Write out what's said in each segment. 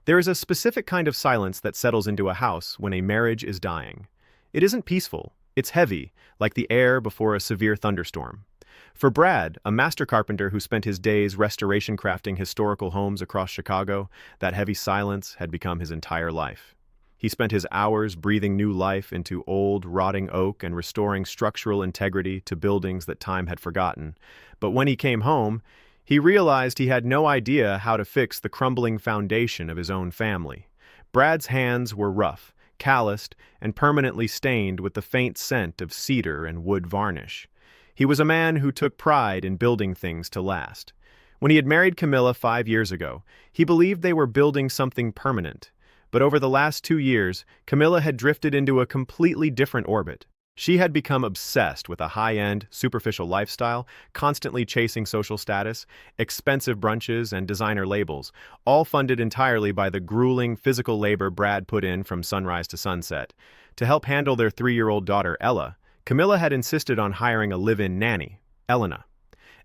There is a specific kind of silence that settles into a house when a marriage is dying. It isn't peaceful, it's heavy, like the air before a severe thunderstorm. For Brad, a master carpenter who spent his days restoration crafting historical homes across Chicago, that heavy silence had become his entire life. He spent his hours breathing new life into old, rotting oak and restoring structural integrity to buildings that time had forgotten. But when he came home, he realized he had no idea how to fix the crumbling foundation of his own family. Brad's hands were rough, calloused, and permanently stained with the faint scent of cedar and wood varnish. He was a man who took pride in building things to last. When he had married Camilla 5 years ago, he believed they were building something permanent. But over the last 2 years, Camilla had drifted into a completely different orbit. She had become obsessed with a high-end, superficial lifestyle, constantly chasing social status, expensive brunches, and designer labels, all funded entirely by the grueling physical labor Brad put in from sunrise to sunset. To help handle their 3-year-old daughter, Ella, Camilla had insisted on hiring a live-in nanny, Elena.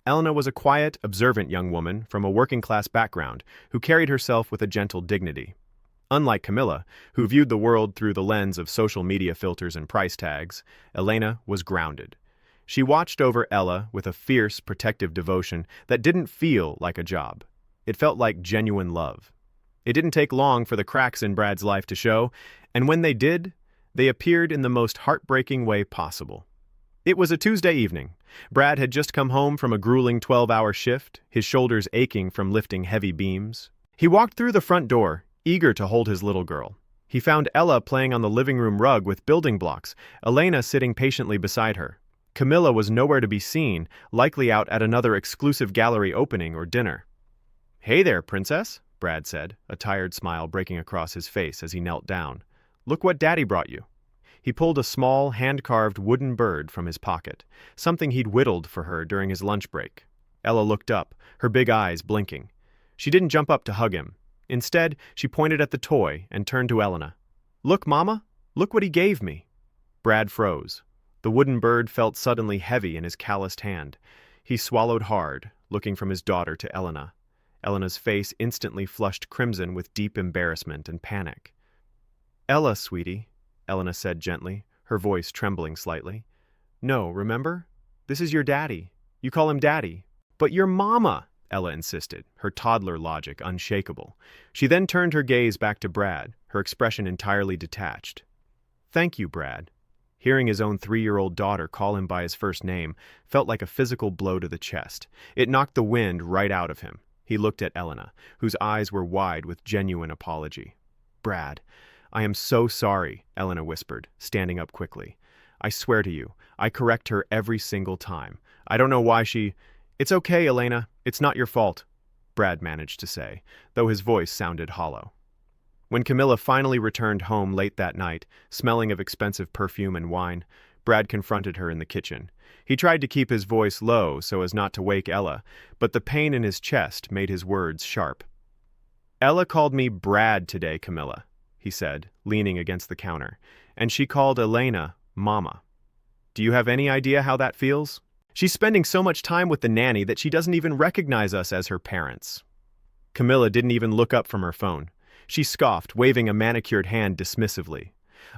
Elena was a quiet, observant young woman from a working-class background who carried herself with a gentle dignity. Unlike Camilla, who viewed the world through the lens of social media filters and price tags, Elena was grounded. She watched over Ella with a fierce, protective devotion that didn't feel like a job. It felt like genuine love. It didn't take long for the cracks in Brad's life to show, and when they did, they appeared in the most heartbreaking way possible. It was a Tuesday evening. Brad had just come home from a grueling 12-hour shift, his shoulders aching from lifting heavy beams. He walked through the front door, eager to hold his little girl. He found Ella playing on the living room rug with building blocks, Elena sitting patiently beside her. Camilla was nowhere to be seen, likely out at another exclusive gallery opening or dinner. "Hey there, princess," Brad said, a tired smile breaking across his face as he knelt down. "Look what Daddy brought you." He pulled a small, hand-carved wooden bird from his pocket, something he'd whittled for her during his lunch break. Ella looked up, her big eyes blinking. She didn't jump up to hug him. Instead, she pointed at the toy and turned to Elena. "Look, Mama, look what he gave me." Brad froze. The wooden bird felt suddenly heavy in his calloused hand. He swallowed hard, looking from his daughter to Elena. Elena's face instantly flushed crimson with deep embarrassment and panic. "Ella, sweetie," Elena said gently, her voice trembling slightly. "No, remember? This is your daddy. You call him Daddy." "But your Mama," Ella insisted, her toddler logic unshakable. She then turned her gaze back to Brad, her expression entirely detached. "Thank you, Brad." Hearing his own 3-year-old daughter call him by his first name felt like a physical blow to the chest. It knocked the wind right out of him. He looked at Elena, whose eyes were wide with genuine apology. "Brad, I am so sorry," Elena whispered, standing up quickly. "I swear to you, I correct her every single time. I don't know why she—" "It's okay, Elena. It's not your fault," Brad managed to say, though his voice sounded hollow. When Camilla finally returned home late that night, smelling of expensive perfume and wine, Brad confronted her in the kitchen. He tried to keep his voice low so as not to wake Ella, but the pain in his chest made his words sharp. "Ella called me Brad today, Camilla," he said, leaning against the counter, "and she called Elena Mama. Do you have any idea how that feels? She's spending so much time with the nanny that she doesn't even recognize us as her parents." Camilla didn't even look up from her phone. She scoffed, waving a manicured hand dismissively.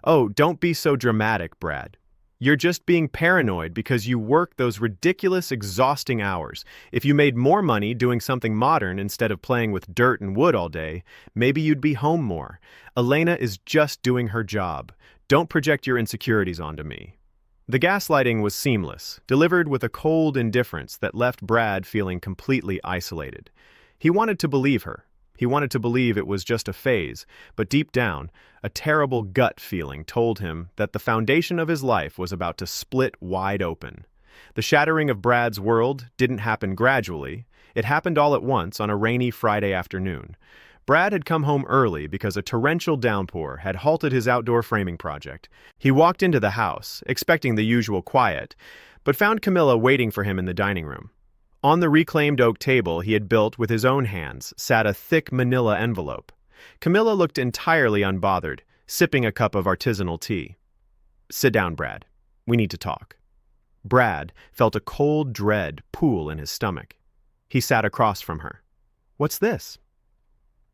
"Oh, don't be so dramatic, Brad. You're just being paranoid because you work those ridiculous, exhausting hours. If you made more money doing something modern instead of playing with dirt and wood all day, maybe you'd be home more. Elena is just doing her job. Don't project your insecurities onto me." The gaslighting was seamless, delivered with a cold indifference that left Brad feeling completely isolated. He wanted to believe her. He wanted to believe it was just a phase, but deep down, a terrible gut feeling told him that the foundation of his life was about to split wide open. The shattering of Brad's world didn't happen gradually. It happened all at once on a rainy Friday afternoon. Brad had come home early because a torrential downpour had halted his outdoor framing project. He walked into the house, expecting the usual quiet, but found Camilla waiting for him in the dining room. On the reclaimed oak table he had built with his own hands sat a thick manila envelope. Camilla looked entirely unbothered, sipping a cup of artisanal tea. "Sit down, Brad. We need to talk." Brad felt a cold dread pool in his stomach. He sat across from her. "What's this?"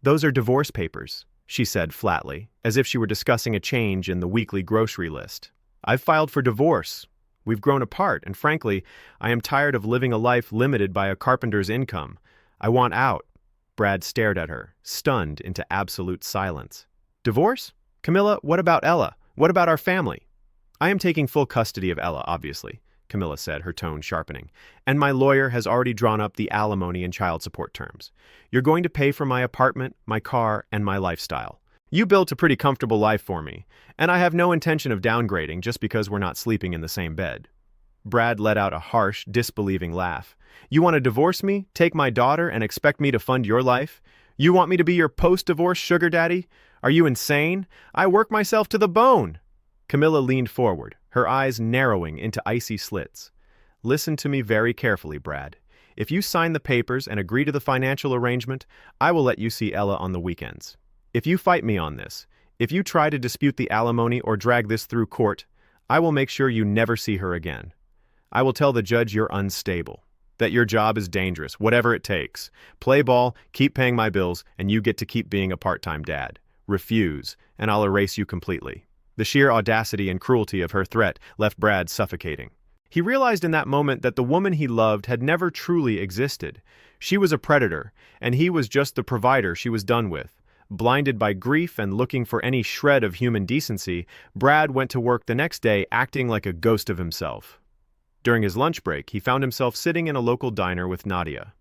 "Those are divorce papers," she said flatly, as if she were discussing a change in the weekly grocery list. "I've filed for divorce. We've grown apart, and frankly, I am tired of living a life limited by a carpenter's income. I want out." Brad stared at her, stunned into absolute silence. "Divorce? Camilla, what about Ella? What about our family?" "I am taking full custody of Ella, obviously," Camilla said, her tone sharpening. "And my lawyer has already drawn up the alimony and child support terms. You're going to pay for my apartment, my car, and my lifestyle. You built a pretty comfortable life for me, and I have no intention of downgrading just because we're not sleeping in the same bed." Brad let out a harsh, disbelieving laugh. "You want to divorce me, take my daughter, and expect me to fund your life? You want me to be your post-divorce sugar daddy? Are you insane? I work myself to the bone." Camilla leaned forward, her eyes narrowing into icy slits. "Listen to me very carefully, Brad. If you sign the papers and agree to the financial arrangement, I will let you see Ella on the weekends. If you fight me on this, if you try to dispute the alimony or drag this through court, I will make sure you never see her again. I will tell the judge you're unstable, that your job is dangerous, whatever it takes. Play ball, keep paying my bills, and you get to keep being a part-time dad. Refuse, and I'll erase you completely." The sheer audacity and cruelty of her threat left Brad suffocating. He realized in that moment that the woman he loved had never truly existed. She was a predator, and he was just the provider she was done with. Blinded by grief and looking for any shred of human decency, Brad went to work the next day acting like a ghost of himself. During his lunch break, he found himself sitting in a local diner with Nadia.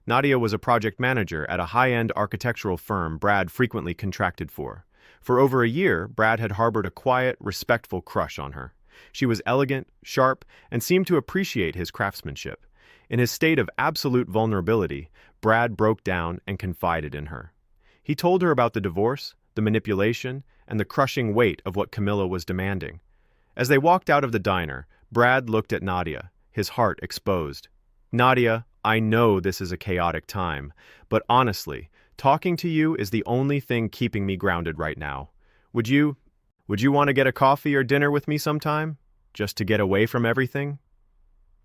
Nadia was a project manager at a high-end architectural firm Brad frequently contracted for. For over a year, Brad had harbored a quiet, respectful crush on her. She was elegant, sharp, and seemed to appreciate his craftsmanship. In his state of absolute vulnerability, Brad broke down and confided in her. He told her about the divorce, the manipulation, and the crushing weight of what Camilla was demanding. As they walked out of the diner, Brad looked at Nadia, his heart exposed. "Nadia, I know this is a chaotic time, but honestly, talking to you is the only thing keeping me grounded right now. Would you want to get a coffee or dinner with me sometime? Just to get away from everything?"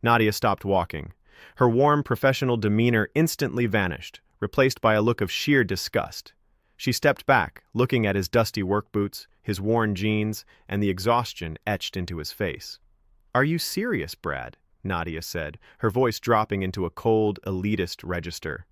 Nadia stopped walking. Her warm, professional demeanor instantly vanished, replaced by a look of sheer disgust. She stepped back, looking at his dusty work boots, his worn jeans, and the exhaustion etched into his face. "Are you serious, Brad?" Nadia said, her voice dropping into a cold, elitist register.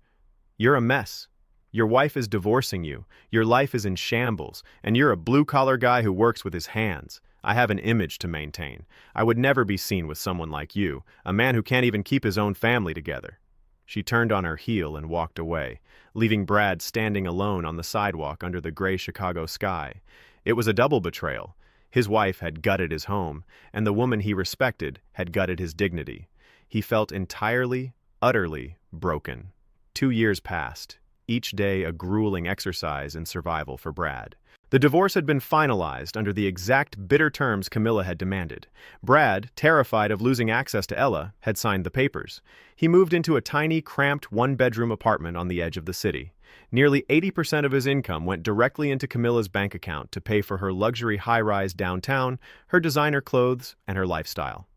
"You're a mess. Your wife is divorcing you, your life is in shambles, and you're a blue-collar guy who works with his hands. I have an image to maintain. I would never be seen with someone like you, a man who can't even keep his own family together." She turned on her heel and walked away, leaving Brad standing alone on the sidewalk under the gray Chicago sky. It was a double betrayal. His wife had gutted his home, and the woman he respected had gutted his dignity. He felt entirely, utterly broken. 2 years passed, each day a grueling exercise in survival for Brad. The divorce had been finalized under the exact bitter terms Camilla had demanded. Brad, terrified of losing access to Ella, had signed the papers. He moved into a tiny, cramped one-bedroom apartment on the edge of the city. Nearly 80% of his income went directly into Camilla's bank account to pay for her luxury high-rise downtown, her designer clothes, and her lifestyle.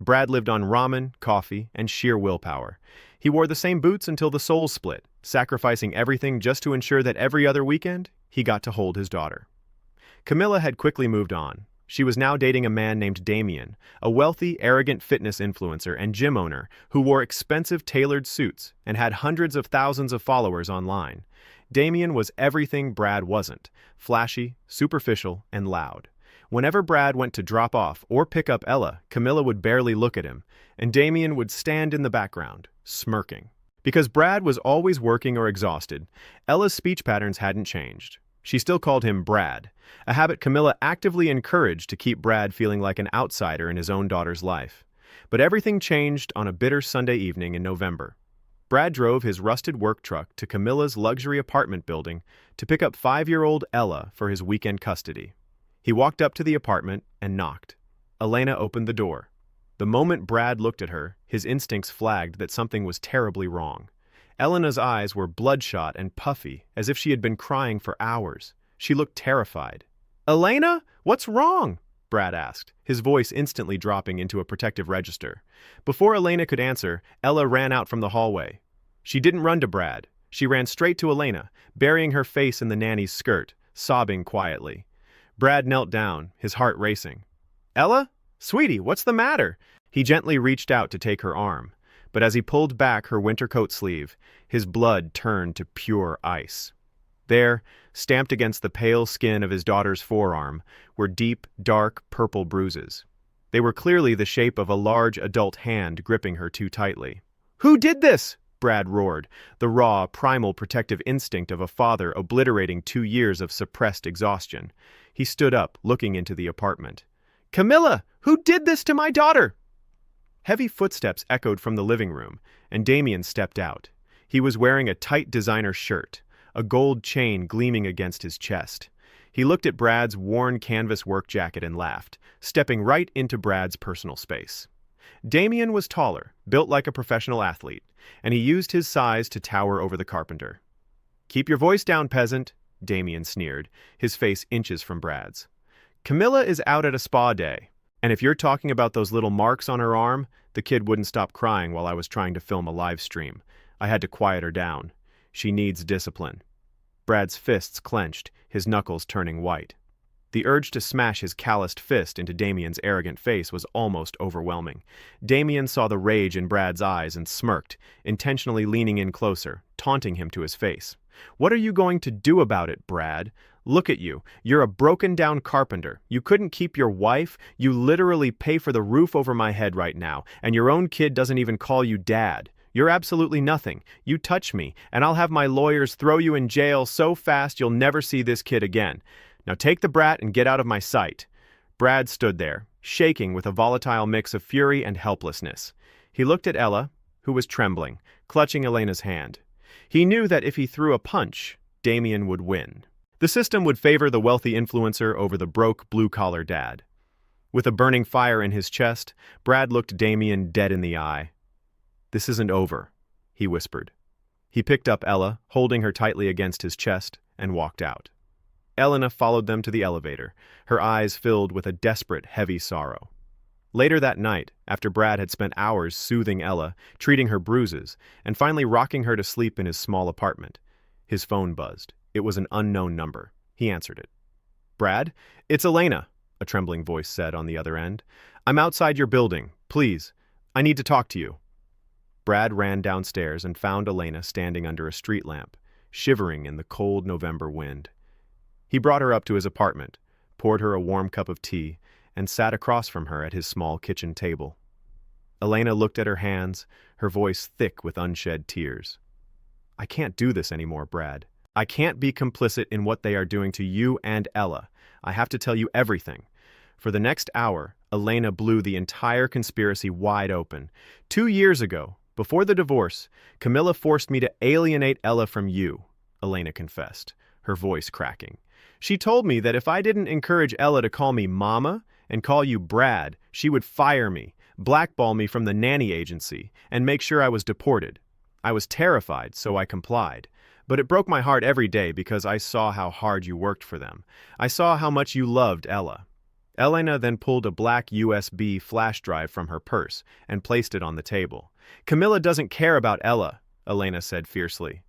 Brad lived on ramen, coffee, and sheer willpower. He wore the same boots until the soles split, sacrificing everything just to ensure that every other weekend, he got to hold his daughter. Camilla had quickly moved on. She was now dating a man named Damien, a wealthy, arrogant fitness influencer and gym owner who wore expensive tailored suits and had hundreds of thousands of followers online. Damien was everything Brad wasn't: flashy, superficial, and loud. Whenever Brad went to drop off or pick up Ella, Camilla would barely look at him, and Damien would stand in the background, smirking. Because Brad was always working or exhausted, Ella's speech patterns hadn't changed. She still called him Brad, a habit Camilla actively encouraged to keep Brad feeling like an outsider in his own daughter's life. But everything changed on a bitter Sunday evening in November. Brad drove his rusted work truck to Camilla's luxury apartment building to pick up 5-year-old Ella for his weekend custody. He walked up to the apartment and knocked. Elena opened the door. The moment Brad looked at her, his instincts flagged that something was terribly wrong. Elena's eyes were bloodshot and puffy, as if she had been crying for hours. She looked terrified. "Elena, what's wrong?" Brad asked, his voice instantly dropping into a protective register. Before Elena could answer, Ella ran out from the hallway. She didn't run to Brad. She ran straight to Elena, burying her face in the nanny's skirt, sobbing quietly. Brad knelt down, his heart racing. "Ella? Sweetie, what's the matter?" He gently reached out to take her arm, but as he pulled back her winter coat sleeve, his blood turned to pure ice. There, stamped against the pale skin of his daughter's forearm, were deep, dark, purple bruises. They were clearly the shape of a large adult hand gripping her too tightly. "Who did this?" Brad roared, the raw, primal protective instinct of a father obliterating 2 years of suppressed exhaustion. He stood up, looking into the apartment. "Camilla! Who did this to my daughter?" Heavy footsteps echoed from the living room, and Damien stepped out. He was wearing a tight designer shirt, a gold chain gleaming against his chest. He looked at Brad's worn canvas work jacket and laughed, stepping right into Brad's personal space. Damien was taller, built like a professional athlete, and he used his size to tower over the carpenter. "Keep your voice down, peasant," Damien sneered, his face inches from Brad's. "Camilla is out at a spa day, and if you're talking about those little marks on her arm, the kid wouldn't stop crying while I was trying to film a live stream. I had to quiet her down. She needs discipline." Brad's fists clenched, his knuckles turning white. The urge to smash his calloused fist into Damien's arrogant face was almost overwhelming. Damien saw the rage in Brad's eyes and smirked, intentionally leaning in closer, taunting him to his face. "What are you going to do about it, Brad? Look at you. You're a broken-down carpenter. You couldn't keep your wife. You literally pay for the roof over my head right now, and your own kid doesn't even call you dad. You're absolutely nothing. You touch me, and I'll have my lawyers throw you in jail so fast you'll never see this kid again. Now take the brat and get out of my sight." Brad stood there, shaking with a volatile mix of fury and helplessness. He looked at Ella, who was trembling, clutching Elena's hand. He knew that if he threw a punch, Damien would win. The system would favor the wealthy influencer over the broke, blue-collar dad. With a burning fire in his chest, Brad looked Damien dead in the eye. "This isn't over," he whispered. He picked up Ella, holding her tightly against his chest, and walked out. Elena followed them to the elevator, her eyes filled with a desperate, heavy sorrow. Later that night, after Brad had spent hours soothing Ella, treating her bruises, and finally rocking her to sleep in his small apartment, his phone buzzed. It was an unknown number. He answered it. "Brad, it's Elena," a trembling voice said on the other end. "I'm outside your building. Please, I need to talk to you." Brad ran downstairs and found Elena standing under a street lamp, shivering in the cold November wind. He brought her up to his apartment, poured her a warm cup of tea, and sat across from her at his small kitchen table. Elena looked at her hands, her voice thick with unshed tears. "I can't do this anymore, Brad. I can't be complicit in what they are doing to you and Ella. I have to tell you everything." For the next hour, Elena blew the entire conspiracy wide open. 2 years ago, before the divorce, Camilla forced me to alienate Ella from you, Elena confessed, her voice cracking. "She told me that if I didn't encourage Ella to call me Mama and call you Brad, she would fire me, blackball me from the nanny agency, and make sure I was deported. I was terrified, so I complied. But it broke my heart every day because I saw how hard you worked for them. I saw how much you loved Ella." Elena then pulled a black USB flash drive from her purse and placed it on the table. "Camilla doesn't care about Ella," Elena said fiercely.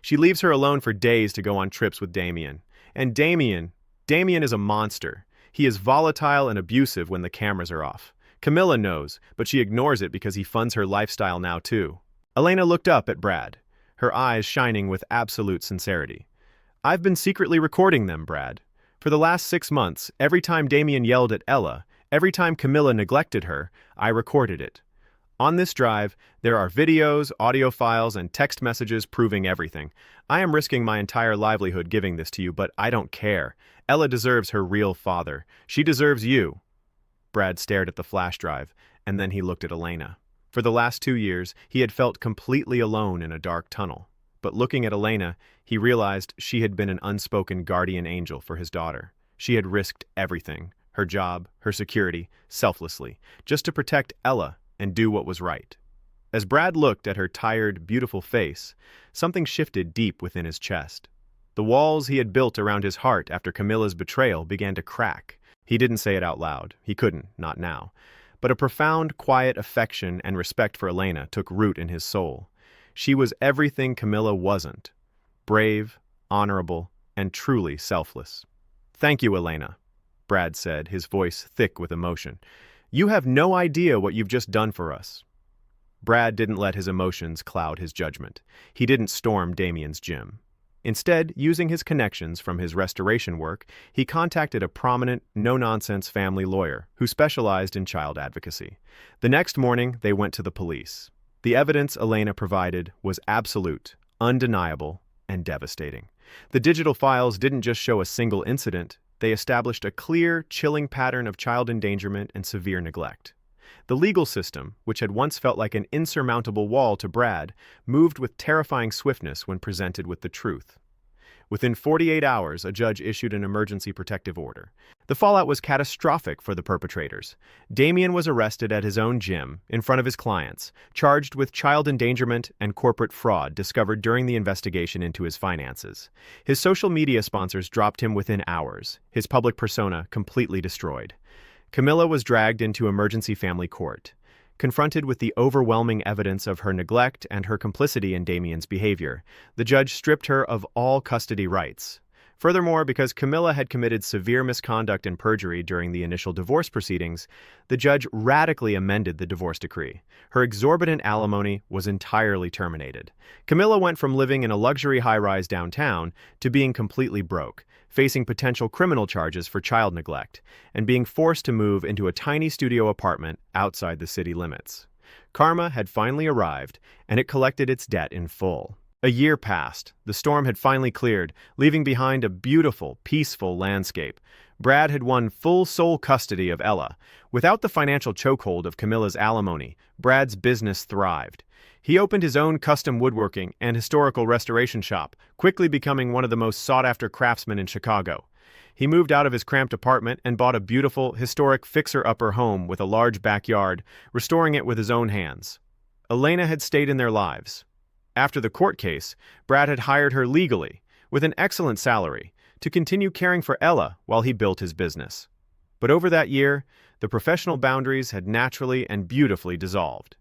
"She leaves her alone for days to go on trips with Damien. And Damien is a monster. He is volatile and abusive when the cameras are off. Camilla knows, but she ignores it because he funds her lifestyle now too." Elena looked up at Brad, her eyes shining with absolute sincerity. "I've been secretly recording them, Brad. For the last 6 months, every time Damien yelled at Ella, every time Camilla neglected her, I recorded it. On this drive, there are videos, audio files, and text messages proving everything. I am risking my entire livelihood giving this to you, but I don't care. Ella deserves her real father. She deserves you." Brad stared at the flash drive, and then he looked at Elena. For the last 2 years, he had felt completely alone in a dark tunnel. But looking at Elena, he realized she had been an unspoken guardian angel for his daughter. She had risked everything, her job, her security, selflessly, just to protect Ella and do what was right. As Brad looked at her tired, beautiful face, something shifted deep within his chest. The walls he had built around his heart after Camilla's betrayal began to crack. He didn't say it out loud. He couldn't, not now. But a profound, quiet affection and respect for Elena took root in his soul. She was everything Camilla wasn't: brave, honorable, and truly selfless. "Thank you, Elena," Brad said, his voice thick with emotion. "You have no idea what you've just done for us." Brad didn't let his emotions cloud his judgment. He didn't storm Damien's gym. Instead, using his connections from his restoration work, he contacted a prominent, no-nonsense family lawyer who specialized in child advocacy. The next morning, they went to the police. The evidence Elena provided was absolute, undeniable, and devastating. The digital files didn't just show a single incident, they established a clear, chilling pattern of child endangerment and severe neglect. The legal system, which had once felt like an insurmountable wall to Brad, moved with terrifying swiftness when presented with the truth. Within 48 hours, a judge issued an emergency protective order. The fallout was catastrophic for the perpetrators. Damien was arrested at his own gym, in front of his clients, charged with child endangerment and corporate fraud discovered during the investigation into his finances. His social media sponsors dropped him within hours, his public persona completely destroyed. Camilla was dragged into emergency family court. Confronted with the overwhelming evidence of her neglect and her complicity in Damien's behavior, the judge stripped her of all custody rights. Furthermore, because Camilla had committed severe misconduct and perjury during the initial divorce proceedings, the judge radically amended the divorce decree. Her exorbitant alimony was entirely terminated. Camilla went from living in a luxury high-rise downtown to being completely broke, facing potential criminal charges for child neglect, and being forced to move into a tiny studio apartment outside the city limits. Karma had finally arrived, and it collected its debt in full. A year passed. The storm had finally cleared, leaving behind a beautiful, peaceful landscape. Brad had won full sole custody of Ella. Without the financial chokehold of Camilla's alimony, Brad's business thrived. He opened his own custom woodworking and historical restoration shop, quickly becoming one of the most sought-after craftsmen in Chicago. He moved out of his cramped apartment and bought a beautiful, historic fixer-upper home with a large backyard, restoring it with his own hands. Elena had stayed in their lives. After the court case, Brad had hired her legally, with an excellent salary, to continue caring for Ella while he built his business. But over that year, the professional boundaries had naturally and beautifully dissolved.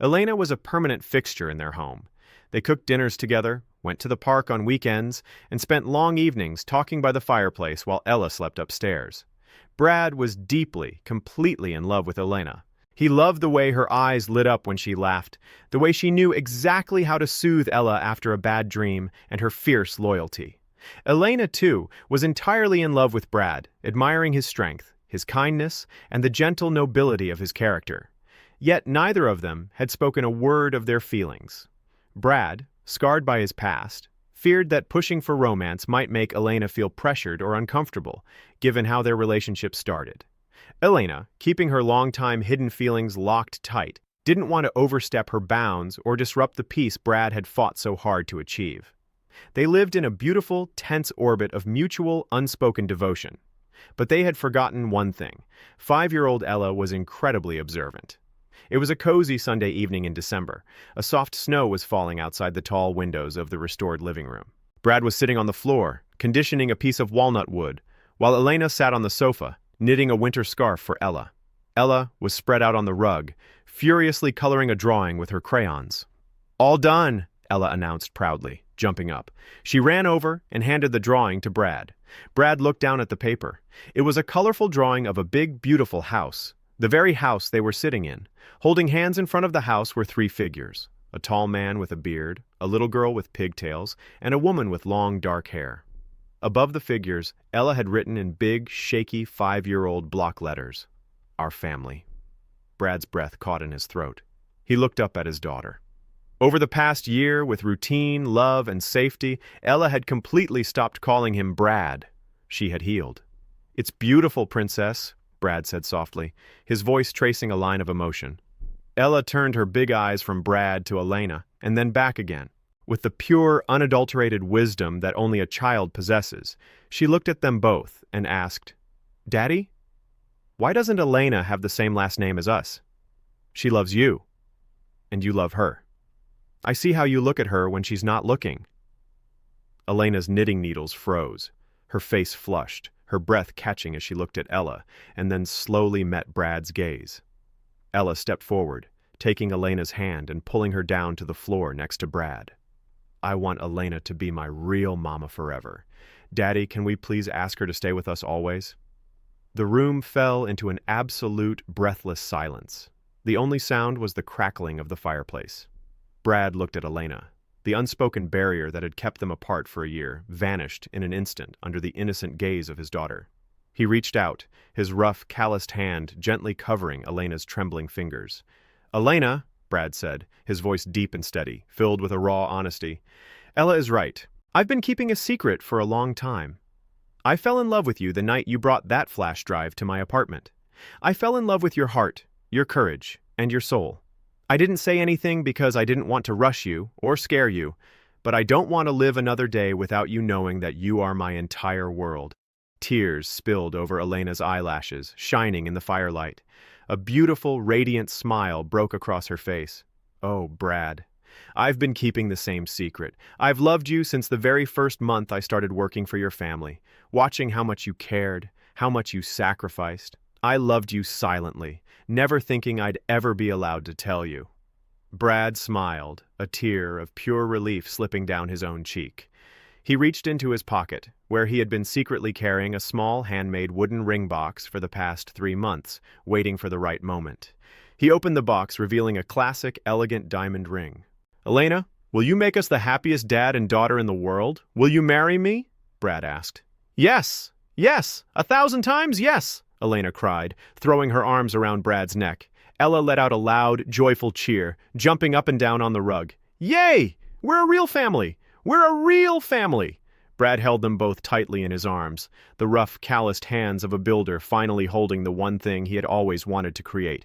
Elena was a permanent fixture in their home. They cooked dinners together, went to the park on weekends, and spent long evenings talking by the fireplace while Ella slept upstairs. Brad was deeply, completely in love with Elena. He loved the way her eyes lit up when she laughed, the way she knew exactly how to soothe Ella after a bad dream, and her fierce loyalty. Elena, too, was entirely in love with Brad, admiring his strength, his kindness, and the gentle nobility of his character. Yet neither of them had spoken a word of their feelings. Brad, scarred by his past, feared that pushing for romance might make Elena feel pressured or uncomfortable, given how their relationship started. Elena, keeping her long-time hidden feelings locked tight, didn't want to overstep her bounds or disrupt the peace Brad had fought so hard to achieve. They lived in a beautiful, tense orbit of mutual, unspoken devotion. But they had forgotten one thing. 5-year-old Ella was incredibly observant. It was a cozy Sunday evening in December. A soft snow was falling outside the tall windows of the restored living room. Brad was sitting on the floor, conditioning a piece of walnut wood, while Elena sat on the sofa, knitting a winter scarf for Ella. Ella was spread out on the rug, furiously coloring a drawing with her crayons. "All done," Ella announced proudly, jumping up. She ran over and handed the drawing to Brad. Brad looked down at the paper. It was a colorful drawing of a big, beautiful house, the very house they were sitting in. Holding hands in front of the house were 3 figures: a tall man with a beard, a little girl with pigtails, and a woman with long, dark hair. Above the figures, Ella had written in big, shaky 5-year-old block letters, "Our family." Brad's breath caught in his throat. He looked up at his daughter. Over the past year, with routine, love, and safety, Ella had completely stopped calling him Brad. She had healed. "It's beautiful, Princess," Brad said softly, his voice tracing a line of emotion. Ella turned her big eyes from Brad to Elena, and then back again. With the pure, unadulterated wisdom that only a child possesses, she looked at them both and asked, "Daddy, why doesn't Elena have the same last name as us? She loves you, and you love her. I see how you look at her when she's not looking." Elena's knitting needles froze. Her face flushed, her breath catching as she looked at Ella, and then slowly met Brad's gaze. Ella stepped forward, taking Elena's hand and pulling her down to the floor next to Brad. I want Elena to be my real mama forever. Daddy, can we please ask her to stay with us always? The room fell into an absolute, breathless silence. The only sound was the crackling of the fireplace. Brad looked at Elena. The unspoken barrier that had kept them apart for a year vanished in an instant under the innocent gaze of his daughter. He reached out, his rough, calloused hand gently covering Elena's trembling fingers. "Elena," Brad said, his voice deep and steady, filled with a raw honesty, "Ella is right. I've been keeping a secret for a long time. I fell in love with you the night you brought that flash drive to my apartment. I fell in love with your heart, your courage, and your soul. I didn't say anything because I didn't want to rush you or scare you, but I don't want to live another day without you knowing that you are my entire world." Tears spilled over Elena's eyelashes, shining in the firelight. A beautiful, radiant smile broke across her face. "Oh, Brad, I've been keeping the same secret. I've loved you since the very first month I started working for your family, watching how much you cared, how much you sacrificed. I loved you silently, never thinking I'd ever be allowed to tell you." Brad smiled, a tear of pure relief slipping down his own cheek. He reached into his pocket, where he had been secretly carrying a small handmade wooden ring box for the past 3 months, waiting for the right moment. He opened the box, revealing a classic, elegant diamond ring. "Elena, will you make us the happiest dad and daughter in the world? Will you marry me?" Brad asked. "Yes! Yes! 1,000 times yes!" Elena cried, throwing her arms around Brad's neck. Ella let out a loud, joyful cheer, jumping up and down on the rug. "Yay! We're a real family! We're a real family!" Brad held them both tightly in his arms, the rough, calloused hands of a builder finally holding the one thing he had always wanted to create.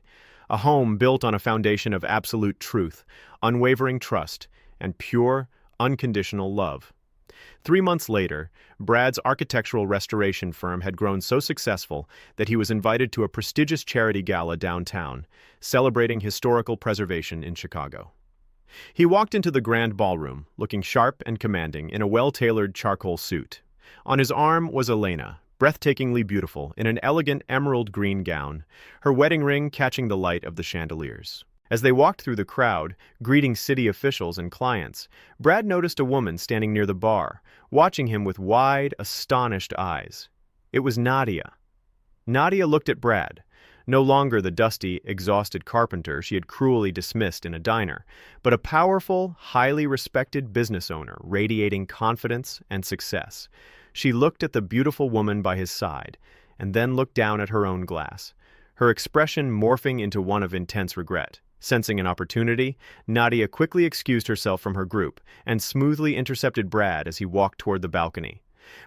A home built on a foundation of absolute truth, unwavering trust, and pure, unconditional love. 3 months later, Brad's architectural restoration firm had grown so successful that he was invited to a prestigious charity gala downtown, celebrating historical preservation in Chicago. He walked into the grand ballroom, looking sharp and commanding in a well-tailored charcoal suit. On his arm was Elena, breathtakingly beautiful in an elegant emerald green gown, her wedding ring catching the light of the chandeliers. As they walked through the crowd, greeting city officials and clients, Brad noticed a woman standing near the bar, watching him with wide, astonished eyes. It was Nadia. Nadia looked at Brad, no longer the dusty, exhausted carpenter she had cruelly dismissed in a diner, but a powerful, highly respected business owner radiating confidence and success. She looked at the beautiful woman by his side, and then looked down at her own glass, her expression morphing into one of intense regret. Sensing an opportunity, Nadia quickly excused herself from her group and smoothly intercepted Brad as he walked toward the balcony.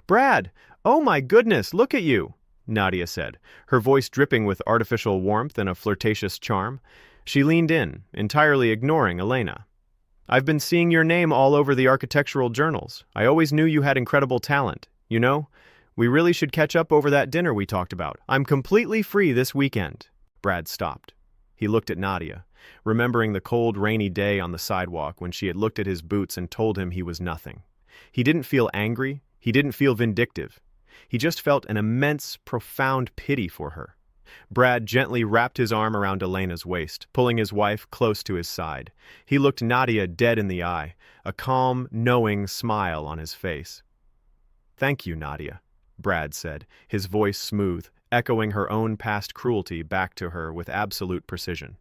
"Brad, oh my goodness, look at you!" Nadia said, her voice dripping with artificial warmth and a flirtatious charm. She leaned in, entirely ignoring Elena. "I've been seeing your name all over the architectural journals. I always knew you had incredible talent. You know, we really should catch up over that dinner we talked about. I'm completely free this weekend." Brad stopped. He looked at Nadia, remembering the cold, rainy day on the sidewalk when she had looked at his boots and told him he was nothing. He didn't feel angry. He didn't feel vindictive. He just felt an immense, profound pity for her. Brad gently wrapped his arm around Elena's waist, pulling his wife close to his side. He looked Nadia dead in the eye, a calm, knowing smile on his face. "Thank you, Nadia," Brad said, his voice smooth, echoing her own past cruelty back to her with absolute precision.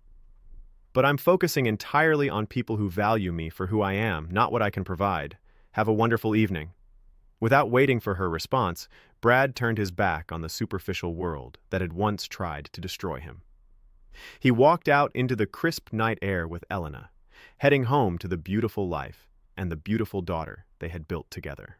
"But I'm focusing entirely on people who value me for who I am, not what I can provide. Have a wonderful evening." Without waiting for her response, Brad turned his back on the superficial world that had once tried to destroy him. He walked out into the crisp night air with Elena, heading home to the beautiful life and the beautiful daughter they had built together.